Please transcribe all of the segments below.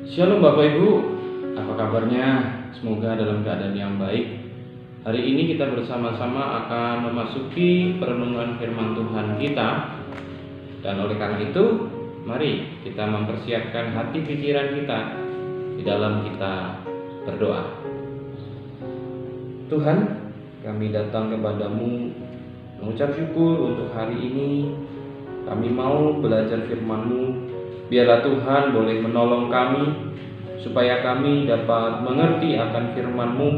Shalom Bapak Ibu, apa kabarnya? Semoga dalam keadaan yang baik. Hari ini kita bersama-sama akan memasuki perenungan firman Tuhan kita. Dan oleh karena itu, mari kita mempersiapkan hati pikiran kita di dalam kita berdoa. Tuhan, kami datang kepadamu mengucap syukur untuk hari ini. Kami mau belajar firman-Mu. Biarlah Tuhan boleh menolong kami supaya kami dapat mengerti akan firman-Mu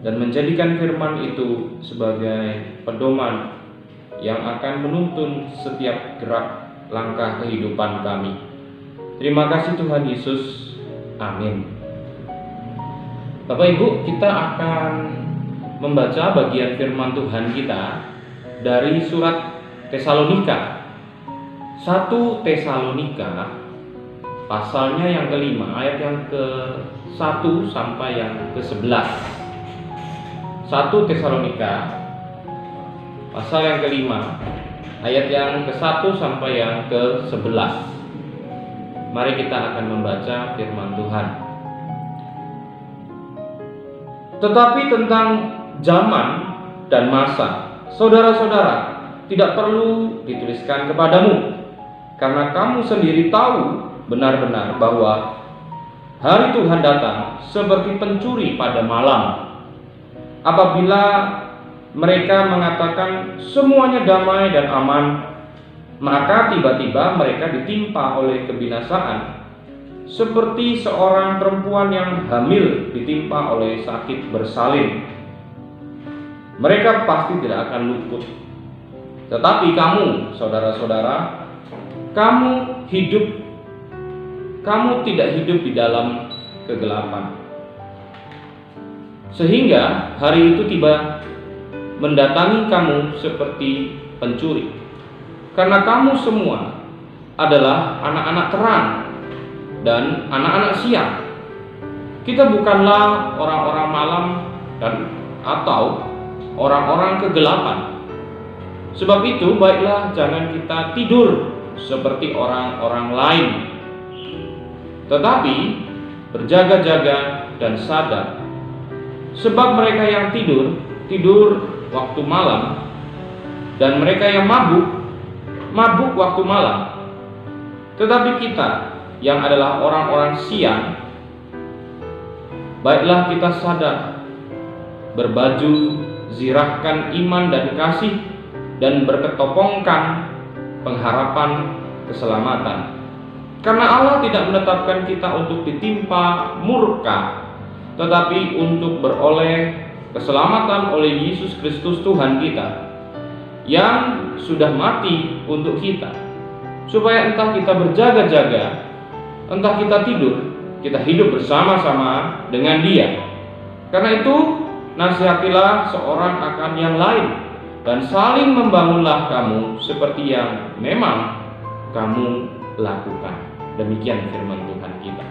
dan menjadikan firman itu sebagai pedoman yang akan menuntun setiap gerak langkah kehidupan kami. Terima kasih Tuhan Yesus. Amin. Bapak Ibu, kita akan membaca bagian firman Tuhan kita dari surat Tesalonika. 1 Tesalonika pasalnya yang kelima, ayat yang ke-1 sampai yang ke-11. 1 Tesalonika pasal yang kelima, ayat yang ke-1 sampai yang ke-11. Mari kita akan membaca firman Tuhan. Tetapi tentang zaman dan masa, saudara-saudara, tidak perlu dituliskan kepadamu, karena kamu sendiri tahu benar-benar bahwa hari Tuhan datang seperti pencuri pada malam. Apabila mereka mengatakan semuanya damai dan aman, maka tiba-tiba mereka ditimpa oleh kebinasaan, seperti seorang perempuan yang hamil ditimpa oleh sakit bersalin. Mereka pasti tidak akan luput. Tetapi kamu, saudara-saudara, kamu tidak hidup di dalam kegelapan, sehingga hari itu tiba mendatangi kamu seperti pencuri. Karena kamu semua adalah anak-anak terang dan anak-anak siang. Kita bukanlah orang-orang malam atau orang-orang kegelapan. Sebab itu baiklah jangan kita tidur seperti orang-orang lain, tetapi berjaga-jaga dan sadar. Sebab mereka yang tidur waktu malam, dan mereka yang mabuk waktu malam. Tetapi kita yang adalah orang-orang siang, baiklah kita sadar, berbaju zirahkan iman dan kasih, dan berketopongkan pengharapan keselamatan. Karena Allah tidak menetapkan kita untuk ditimpa murka, tetapi untuk beroleh keselamatan oleh Yesus Kristus Tuhan kita, yang sudah mati untuk kita, supaya entah kita berjaga-jaga, entah kita tidur, kita hidup bersama-sama dengan Dia. Karena itu nasihatilah seorang akan yang lain, dan saling membangunlah kamu seperti yang memang kamu lakukan. Demikian firman Tuhan kita.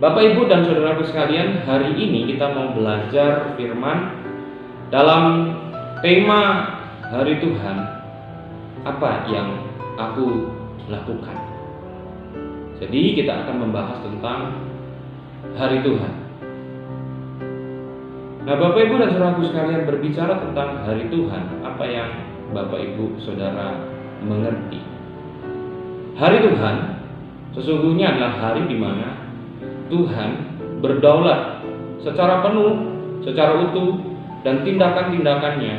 Bapak Ibu dan saudaraku sekalian, hari ini kita mau belajar firman dalam tema Hari Tuhan. Apa yang aku lakukan? Jadi kita akan membahas tentang Hari Tuhan. Nah, Bapak Ibu dan saudaraku sekalian, berbicara tentang Hari Tuhan, apa yang Bapak Ibu saudara mengerti? Hari Tuhan sesungguhnya adalah hari di mana Tuhan berdaulat secara penuh, secara utuh, dan tindakan-tindakannya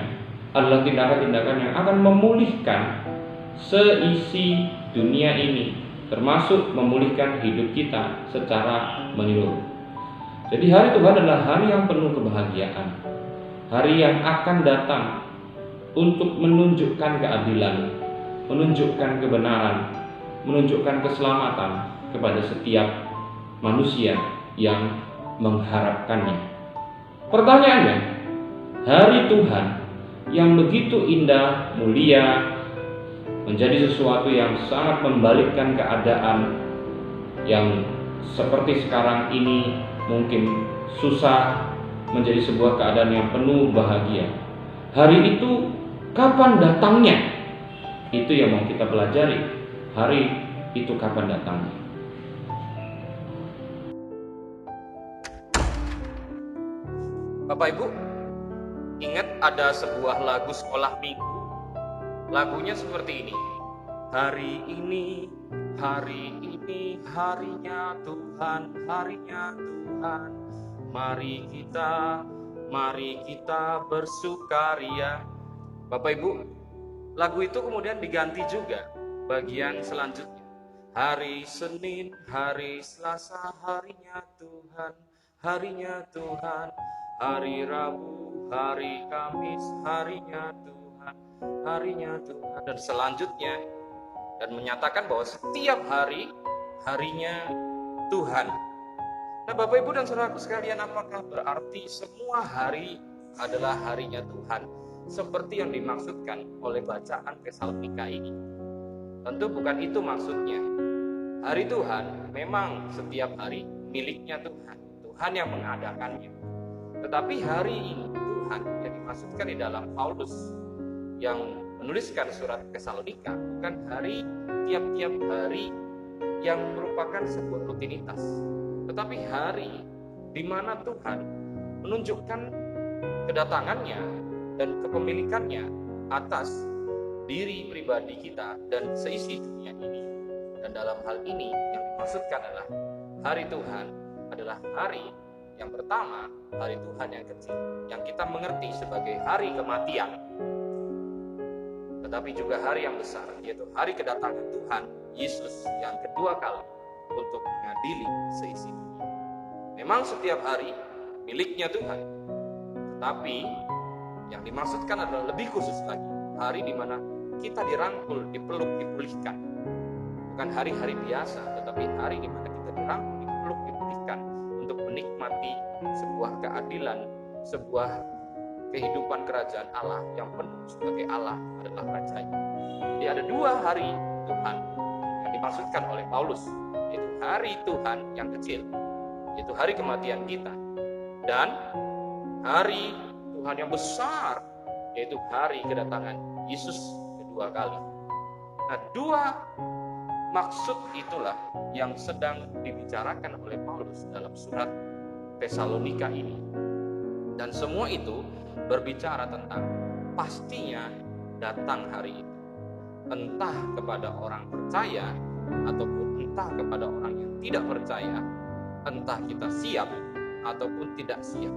adalah tindakan-tindakan yang akan memulihkan seisi dunia ini, termasuk memulihkan hidup kita secara menyeluruh. Jadi hari Tuhan adalah hari yang penuh kebahagiaan, hari yang akan datang untuk menunjukkan keadilan, menunjukkan kebenaran, menunjukkan keselamatan kepada setiap manusia yang mengharapkannya. Pertanyaannya, hari Tuhan yang begitu indah, mulia, menjadi sesuatu yang sangat membalikkan keadaan yang seperti sekarang ini mungkin susah, menjadi sebuah keadaan yang penuh bahagia. Hari itu kapan datangnya? Itu yang mau kita pelajari. Hari itu kapan datangnya? Bapak Ibu, ingat ada sebuah lagu sekolah minggu. Lagunya seperti ini. Hari ini harinya Tuhan, harinya Tuhan. Mari kita bersukaria. Bapak Ibu, lagu itu kemudian diganti juga bagian selanjutnya. Hari Senin, hari Selasa, harinya Tuhan, harinya Tuhan. Hari Rabu, hari Kamis, harinya Tuhan, harinya Tuhan. Dan selanjutnya, dan menyatakan bahwa setiap hari, harinya Tuhan. Nah, Bapak Ibu dan saudaraku sekalian, apakah berarti semua hari adalah harinya Tuhan seperti yang dimaksudkan oleh bacaan Tesalonika ini? Tentu bukan itu maksudnya. Hari Tuhan memang setiap hari miliknya Tuhan, Tuhan yang mengadakannya. Tetapi hari ini Tuhan yang dimaksudkan di dalam Paulus yang menuliskan surat Tesalonika bukan hari tiap-tiap hari yang merupakan sebuah rutinitas, tetapi hari di mana Tuhan menunjukkan kedatangannya dan kepemilikannya atas diri pribadi kita dan seisi dunia ini. Dan dalam hal ini yang dimaksudkan adalah hari Tuhan adalah hari yang pertama, hari Tuhan yang kecil, yang kita mengerti sebagai hari kematian, tetapi juga hari yang besar, yaitu hari kedatangan Tuhan Yesus yang kedua kali untuk mengadili seisi dunia. Memang setiap hari miliknya Tuhan, tetapi yang dimaksudkan adalah lebih khusus lagi, hari di mana kita dirangkul, dipeluk, dipulihkan. Bukan hari-hari biasa, tetapi hari di mana kita dirangkul, dipeluk, dipulihkan untuk menikmati sebuah keadilan, sebuah kehidupan kerajaan Allah yang penuh sebagai Allah adalah rajanya. Jadi ada dua hari Tuhan yang dimaksudkan oleh Paulus, yaitu hari Tuhan yang kecil, yaitu hari kematian kita, dan hari Tuhan yang besar, yaitu hari kedatangan Yesus kedua kali. Nah, dua maksud itulah yang sedang dibicarakan oleh Paulus dalam surat Tesalonika ini. Dan semua itu berbicara tentang pastinya datang hari itu. Entah kepada orang percaya ataupun entah kepada orang yang tidak percaya, entah kita siap ataupun tidak siap.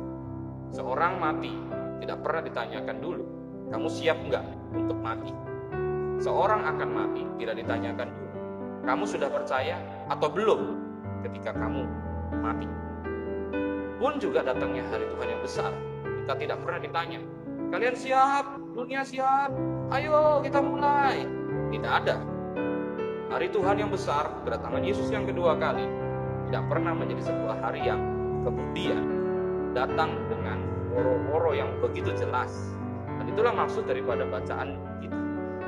Seorang mati tidak pernah ditanyakan dulu, kamu siap enggak untuk mati? Seorang akan mati tidak ditanyakan dulu, kamu sudah percaya atau belum ketika kamu mati? Pun juga datangnya hari Tuhan yang besar, kita tidak pernah ditanya, kalian siap? Dunia siap? Ayo kita mulai. Tidak ada. Hari Tuhan yang besar, kedatangan Yesus yang kedua kali, tidak pernah menjadi sebuah hari yang kemudian datang dengan woro-woro yang begitu jelas. Dan itulah maksud daripada bacaan kita,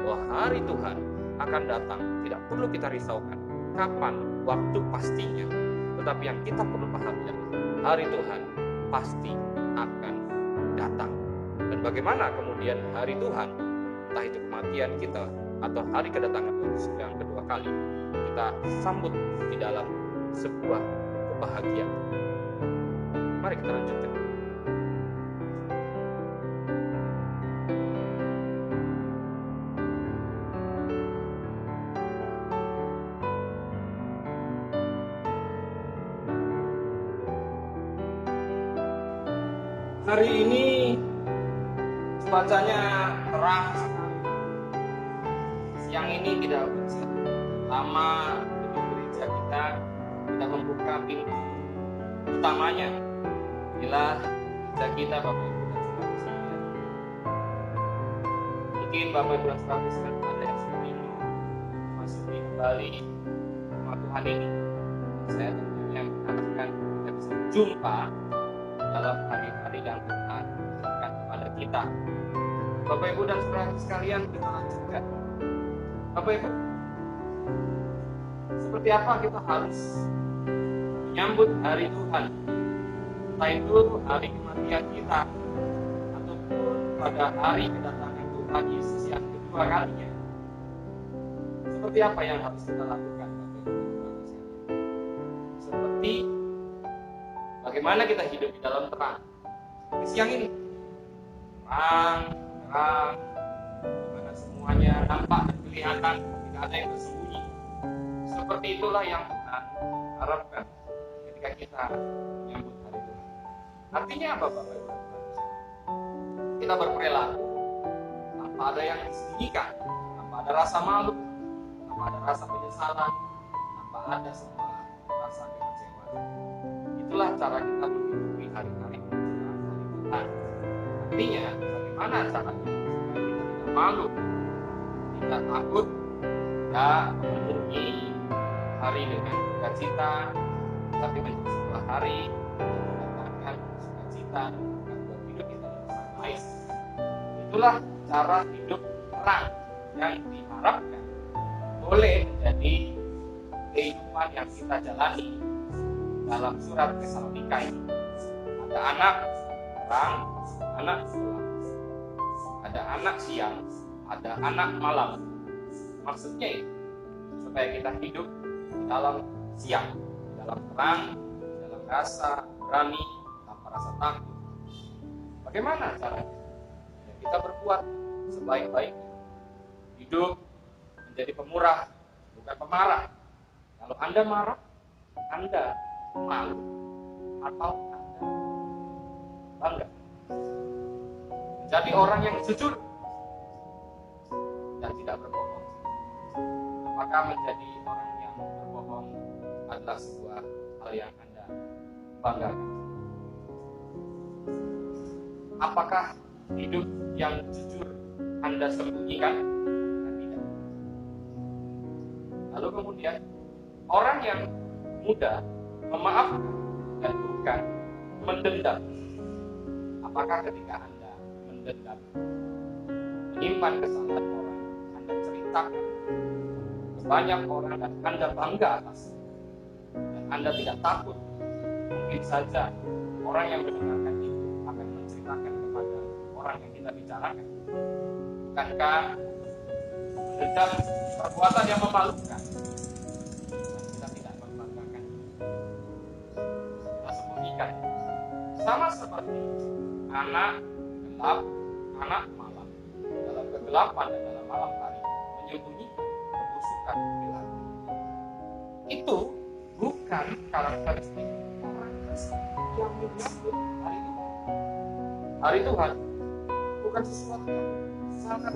bahwa hari Tuhan akan datang. Tidak perlu kita risaukan kapan, waktu pastinya, tetapi yang kita perlu pahami adalah hari Tuhan pasti akan datang. Dan bagaimana kemudian hari Tuhan, entah itu kematian kita atau hari kedatangan Yesus yang kedua kali, kita sambut di dalam sebuah kebahagiaan. Mari kita lanjutkan. Hari ini cuacanya terang sekali. Siang ini tidak hujan. Lama di gereja kita membuka pintu utamanya. Inilah gereja kita, Bapak Ibu dan Saudara sekalian. Mungkin Bapak Ibu dan Saudara sekalian ada yang sudah memasuki kembali rumah Tuhan ini. Saya tentunya mengatakan kita bisa jumpa dalam hari-hari yang Tuhan berikan kepada kita. Bapak Ibu dan saudara sekalian, kita lanjutkan. Bapak Ibu, seperti apa kita harus menyambut hari Tuhan? Entah itu hari kematian kita ataupun pada hari kedatangan Tuhan Yesus yang kedua kalinya. Seperti apa yang harus kita lakukan, Bapak Ibu dan saudara sekalian? Seperti bagaimana kita hidup di dalam terang, Di siang ini terang, dimana semuanya nampak dan kelihatan, tidak ada yang bersembunyi. Seperti itulah yang Tuhan harapkan ketika kita menyambut hari Tuhan. Artinya apa Bapak Ibu? Kita berperilaku tanpa ada yang disembunyikan, tanpa ada rasa malu, tanpa ada rasa penyesalan, tanpa ada sebuah rasa kekecewaan. Itulah cara kita menghidupi hari-hari menjelang hari Tuhan. Artinya, bagaimana caranya supaya kita tidak malu, tidak takut, tidak memenuhi hari dengan sukacita, tapi menjadi sebuah hari yang mendatangkan sukacita dan buat hidup kita bersama. Itulah cara hidup terang yang diharapkan boleh menjadi kehidupan yang kita jalani dalam surat Tesalonika ini. Ada anak terang, anak gelap, ada anak siang, ada anak malam. Maksudnya itu supaya kita hidup di dalam siang, di dalam terang, di dalam rasa berani, tanpa rasa takut. Bagaimana caranya? Ya, kita berbuat sebaik-baiknya, hidup menjadi pemurah, bukan pemarah. Kalau Anda marah, Anda malu, atau Anda bangga. Menjadi orang yang jujur dan tidak berbohong. Apakah menjadi orang yang berbohong adalah sebuah hal yang Anda banggakan? Apakah hidup yang jujur Anda sembunyikan? Tidak. Lalu kemudian orang yang mudah memaafkan dan bukan mendendam. Apakah ketika Anda mendendam, menyimpan kesalahan orang, Anda ceritakan ke banyak orang dan Anda bangga atas, dan Anda tidak takut, mungkin saja orang yang mendengarkan itu akan menceritakan kepada orang yang kita bicarakan. Bukankah mendendam perbuatan yang memalukan? Kita tidak membanggakan, kita sembunyikan. Sama seperti anak gelap, anak malam. Dalam kegelapan dan dalam malam hari menyembunyikan kebusukan gelap. Itu bukan karakteristik orang Kristen yang menyambut hari Tuhan. Hari Tuhan bukan sesuatu yang sangat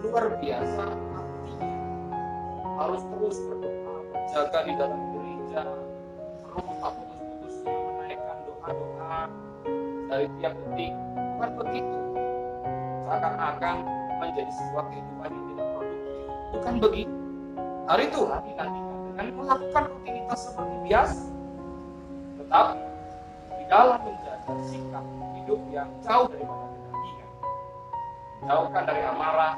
luar biasa, artinya harus terus berdoa, berjaga di dalam gereja, terus tak putus-putusnya menaikkan doa-doa dari tiap detik. Bukan begitu, seakan-akan menjadi sebuah kehidupan yang tidak produktif. Bukan begitu. Hari Tuhan dinantikan dengan melakukan rutinitas seperti biasa, tetapi di dalam menjaga sikap hidup yang jauh daripada kedagingan, menjauhkan dari amarah,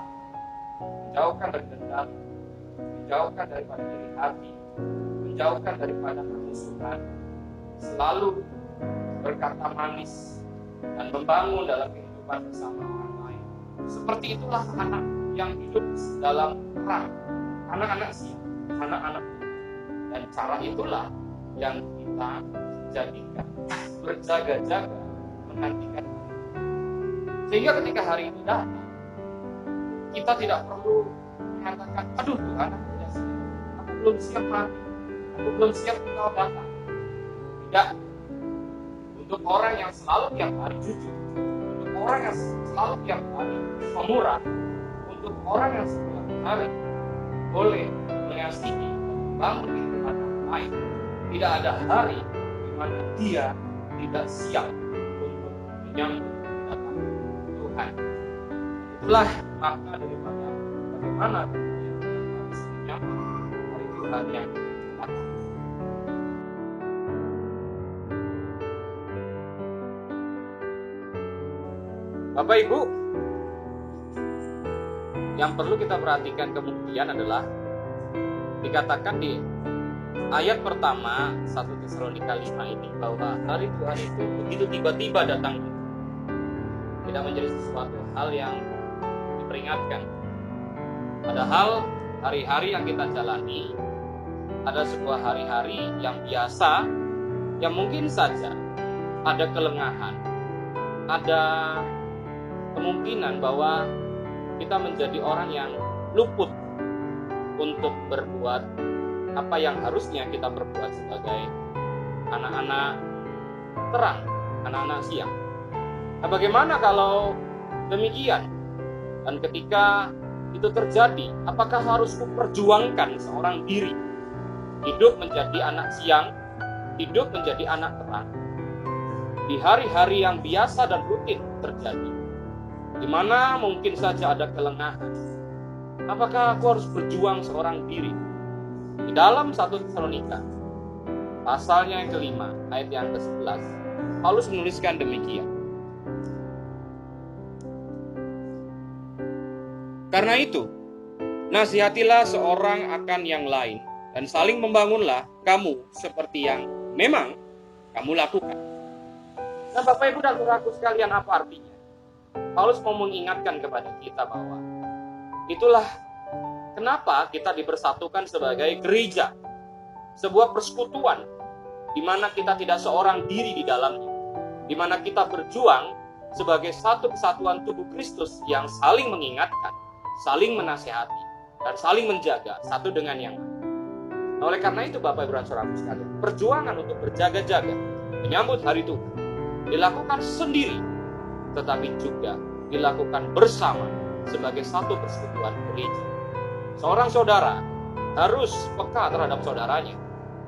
menjauhkan dari dendam, menjauhkan daripada iri hati, menjauhkan daripada permusuhan, selalu berkata manis dan membangun dalam kehidupan bersama orang lain. Seperti itulah anak yang hidup dalam terang, anak-anak siang, anak-anak Tuhan. Dan cara itulah yang kita jadikan berjaga-jaga menantikan. Sehingga ketika hari itu datang, kita tidak perlu mengatakan, aduh Tuhan, aku tidak siap, aku belum siap mati, aku belum siap engkau datang. Tidak. Untuk orang yang selalu tiap hari jujur, untuk orang yang selalu tiap hari pemurah, untuk orang yang setiap hari boleh mengasihi, membangun kehidupan orang lain, tidak ada hari di mana dia tidak siap untuk menyambut kedatangan Tuhan. Itulah makna daripada bagaimana kita harus menyambut hari Tuhan yang datang. Bapak Ibu, yang perlu kita perhatikan kemudian adalah dikatakan di ayat pertama 1 Tesalonika 5 ini bahwa hari Tuhan itu begitu tiba-tiba datang, tidak menjadi sesuatu hal yang diperingatkan. Padahal hari-hari yang kita jalani ada sebuah hari-hari yang biasa, yang mungkin saja ada kelengahan, ada kemungkinan bahwa kita menjadi orang yang luput untuk berbuat apa yang harusnya kita perbuat sebagai anak-anak terang, anak-anak siang. Nah, bagaimana kalau demikian? Dan ketika itu terjadi, apakah harus kuperjuangkan seorang diri hidup menjadi anak siang, hidup menjadi anak terang di hari-hari yang biasa dan rutin terjadi, di mana mungkin saja ada kelengahan? Apakah aku harus berjuang seorang diri? Di dalam 1 Tesalonika pasalnya yang kelima, ayat yang ke-11, Paulus menuliskan demikian. Karena itu, nasihatilah seorang akan yang lain, dan saling membangunlah kamu seperti yang memang kamu lakukan. Nah, Bapak Ibu dan Saudaraku sekalian, apa artinya? Paulus mau mengingatkan kepada kita bahwa itulah kenapa kita dipersatukan sebagai gereja, sebuah persekutuan di mana kita tidak seorang diri di dalamnya, di mana kita berjuang sebagai satu kesatuan tubuh Kristus yang saling mengingatkan, saling menasihati, dan saling menjaga satu dengan yang lain. Nah, oleh karena itu Bapak Ibu dan Saudaraku sekalian, perjuangan untuk berjaga-jaga menyambut hari Tuhan dilakukan sendiri, tetapi juga dilakukan bersama sebagai satu persekutuan gereja. Seorang saudara harus peka terhadap saudaranya.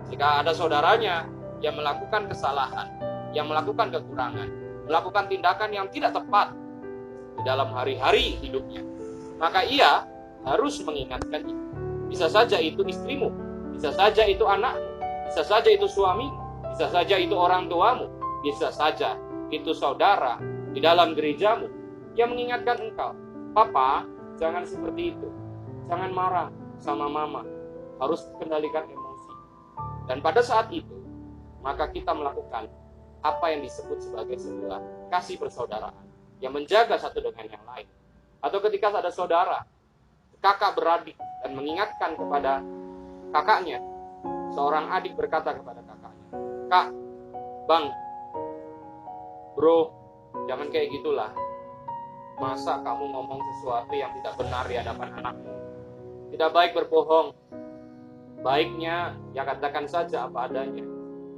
Jika ada saudaranya yang melakukan kesalahan, yang melakukan kekurangan, melakukan tindakan yang tidak tepat di dalam hari-hari hidupnya, maka ia harus mengingatkan itu. Bisa saja itu istrimu, bisa saja itu anakmu, bisa saja itu suamimu, bisa saja itu orang tuamu, bisa saja itu saudara di dalam gerejamu yang mengingatkan engkau, papa, jangan seperti itu, jangan marah sama mama, harus kendalikan emosi. Dan pada saat itu, maka kita melakukan apa yang disebut sebagai sebuah kasih persaudaraan yang menjaga satu dengan yang lain. Atau ketika ada saudara, kakak beradik, dan mengingatkan kepada kakaknya, seorang adik berkata kepada kakaknya, kak, bang, bro, jangan kayak gitulah. Masa kamu ngomong sesuatu yang tidak benar di hadapan anakmu? Tidak baik berbohong. Baiknya ya katakan saja apa adanya.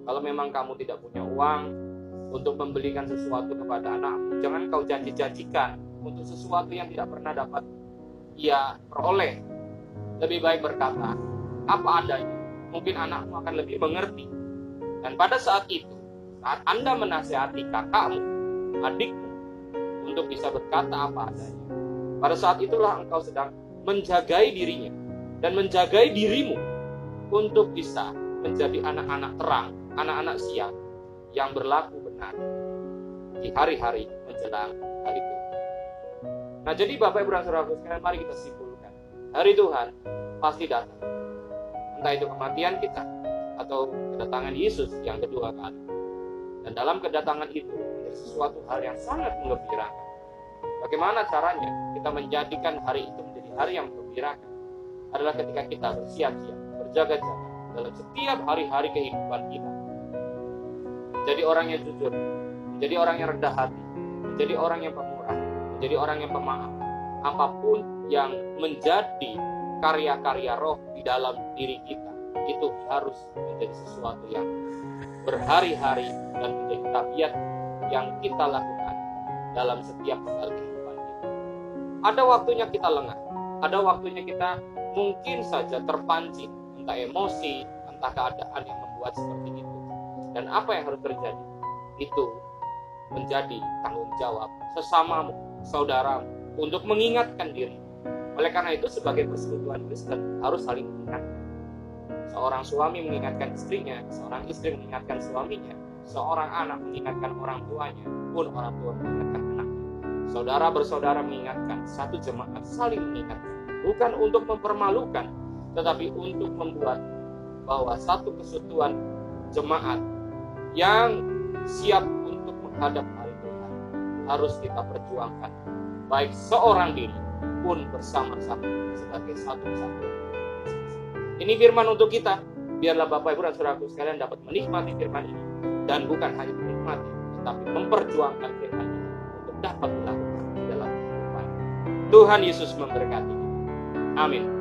Kalau memang kamu tidak punya uang untuk membelikan sesuatu kepada anakmu, jangan kau janji-janjikan untuk sesuatu yang tidak pernah dapat ia peroleh. Lebih baik berkata apa adanya. Mungkin anakmu akan lebih mengerti. Dan pada saat itu, saat Anda menasihati kakakmu, adikmu, untuk bisa berkata apa adanya, pada saat itulah engkau sedang menjagai dirinya dan menjagai dirimu untuk bisa menjadi anak-anak terang, anak-anak siang yang berlaku benar di hari-hari menjelang hari Tuhan. Nah, jadi Bapak Ibu dan Saudaraku sekalian, mari kita simpulkan, hari Tuhan pasti datang. Entah itu kematian kita atau kedatangan Yesus yang kedua kali. Dan dalam kedatangan itu menjadi sesuatu hal yang sangat menggembirakan. Bagaimana caranya kita menjadikan hari itu menjadi hari yang menggembirakan? Adalah ketika kita bersiap-siap, berjaga-jaga dalam setiap hari-hari kehidupan kita. Menjadi orang yang jujur, menjadi orang yang rendah hati, menjadi orang yang pemurah, menjadi orang yang pemaaf. Apapun yang menjadi karya-karya roh di dalam diri kita, itu harus menjadi sesuatu yang berhari-hari dan menjadi tabiat yang kita lakukan dalam setiap hal kehidupan kita. Ada waktunya kita lengah, ada waktunya kita mungkin saja terpancing, entah emosi, entah keadaan yang membuat seperti itu. Dan apa yang harus terjadi? Itu menjadi tanggung jawab sesamamu, saudaramu, untuk mengingatkan diri. Oleh karena itu, sebagai persekutuan Kristen harus saling mengingatkan. Seorang suami mengingatkan istrinya, seorang istri mengingatkan suaminya, seorang anak mengingatkan orang tuanya, pun orang tua mengingatkan anaknya. Saudara bersaudara mengingatkan, satu jemaat saling mengingatkan. Bukan untuk mempermalukan, tetapi untuk membuat bahwa satu kesatuan jemaat yang siap untuk menghadap hari Tuhan harus kita perjuangkan, baik seorang diri pun bersama-sama sebagai satu kesatuan. Ini firman untuk kita. Biarlah Bapak Ibu dan Saudaraku sekalian dapat menikmati firman ini, dan bukan hanya menikmati, tetapi memperjuangkan firman ini untuk dapat dilakukan dalam kehidupan. Tuhan Yesus memberkati. Amin.